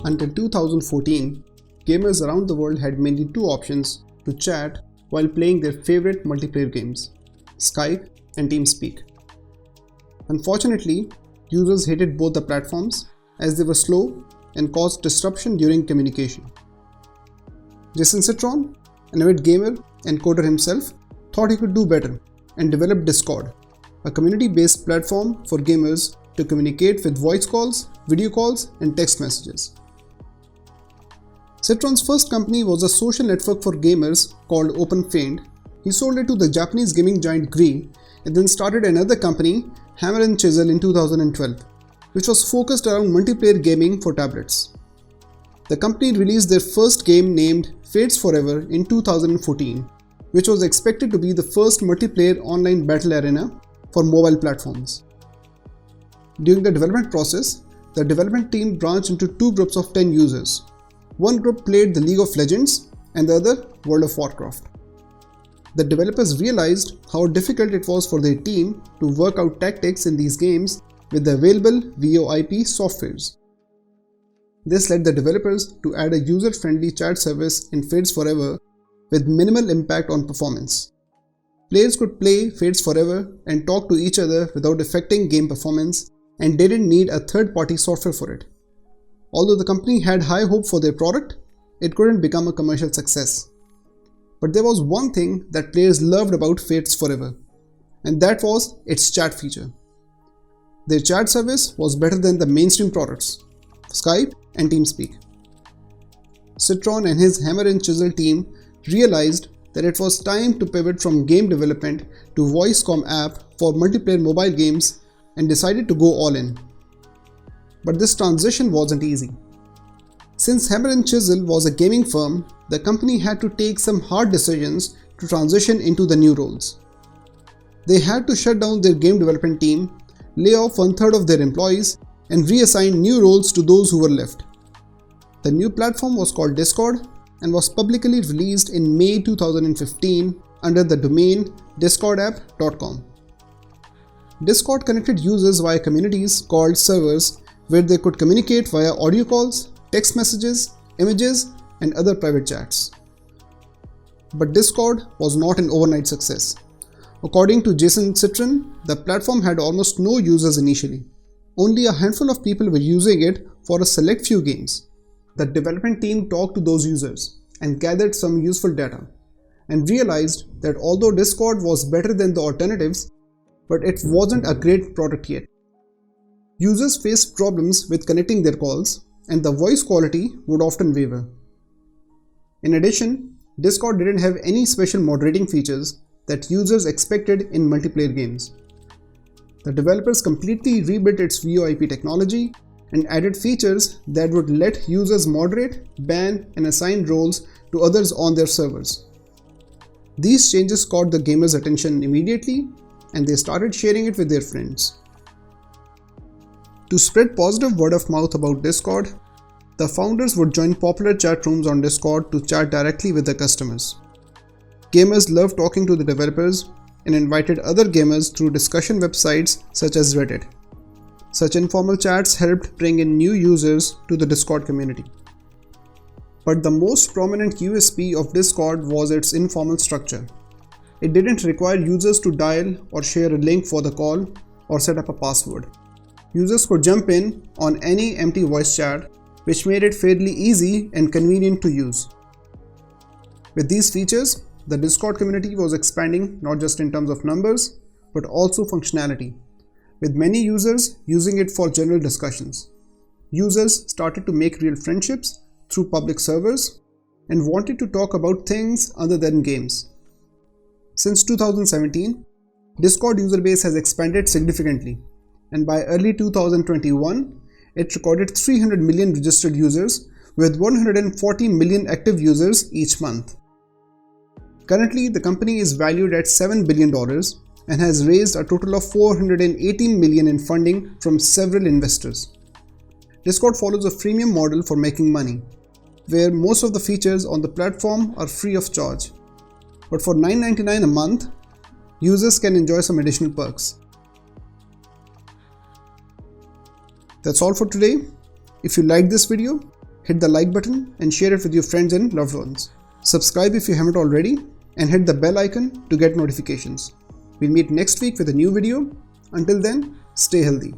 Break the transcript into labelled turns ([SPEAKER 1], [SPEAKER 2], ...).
[SPEAKER 1] Until 2014, gamers around the world had mainly two options to chat while playing their favorite multiplayer games, Skype and TeamSpeak. Unfortunately, users hated both the platforms as they were slow and caused disruption during communication. Jason Citron, an avid gamer and coder himself, thought he could do better and developed Discord, a community-based platform for gamers to communicate with voice calls, video calls, and text messages. Citron's first company was a social network for gamers called OpenFeigned. He sold it to the Japanese gaming giant Gree and then started another company, Hammer and Chisel, in 2012, which was focused around multiplayer gaming for tablets. The company released their first game named Fates Forever in 2014, which was expected to be the first multiplayer online battle arena for mobile platforms. During the development process, the development team branched into two groups of 10 users. One group played the League of Legends and the other World of Warcraft. The developers realized how difficult it was for their team to work out tactics in these games with the available VoIP softwares. This led the developers to add a user-friendly chat service in Fates Forever with minimal impact on performance. Players could play Fates Forever and talk to each other without affecting game performance and didn't need a third-party software for it. Although the company had high hope for their product, it couldn't become a commercial success. But there was one thing that players loved about Fates Forever, and that was its chat feature. Their chat service was better than the mainstream products, Skype and TeamSpeak. Citron and his Hammer and Chisel team realized that it was time to pivot from game development to voice-comm app for multiplayer mobile games and decided to go all in. But this transition wasn't easy. Since Hammer and Chisel was a gaming firm, the company had to take some hard decisions to transition into the new roles. They had to shut down their game development team, lay off 1/3 of their employees, and reassign new roles to those who were left. The new platform was called Discord and was publicly released in May 2015 under the domain discordapp.com. Discord connected users via communities called servers where they could communicate via audio calls, text messages, images, and other private chats. But Discord was not an overnight success. According to Jason Citron, the platform had almost no users initially. Only a handful of people were using it for a select few games. The development team talked to those users and gathered some useful data and realized that although Discord was better than the alternatives, but it wasn't a great product yet. Users faced problems with connecting their calls, and the voice quality would often waver. In addition, Discord didn't have any special moderating features that users expected in multiplayer games. The developers completely rebuilt its VoIP technology and added features that would let users moderate, ban, and assign roles to others on their servers. These changes caught the gamers' attention immediately, and they started sharing it with their friends. To spread positive word of mouth about Discord, the founders would join popular chat rooms on Discord to chat directly with the customers. Gamers loved talking to the developers and invited other gamers through discussion websites such as Reddit. Such informal chats helped bring in new users to the Discord community. But the most prominent USP of Discord was its informal structure. It didn't require users to dial or share a link for the call or set up a password. Users could jump in on any empty voice chat, which made it fairly easy and convenient to use. With these features, the Discord community was expanding not just in terms of numbers, but also functionality, with many users using it for general discussions. Users started to make real friendships through public servers and wanted to talk about things other than games. Since 2017, Discord user base has expanded significantly, and by early 2021, it recorded 300 million registered users with 140 million active users each month. Currently, the company is valued at $7 billion and has raised a total of $418 million in funding from several investors. Discord follows a freemium model for making money, where most of the features on the platform are free of charge. But for $9.99 a month, users can enjoy some additional perks. That's all for today. If you liked this video, hit the like button and share it with your friends and loved ones. Subscribe if you haven't already and hit the bell icon to get notifications. We'll meet next week with a new video. Until then, stay healthy.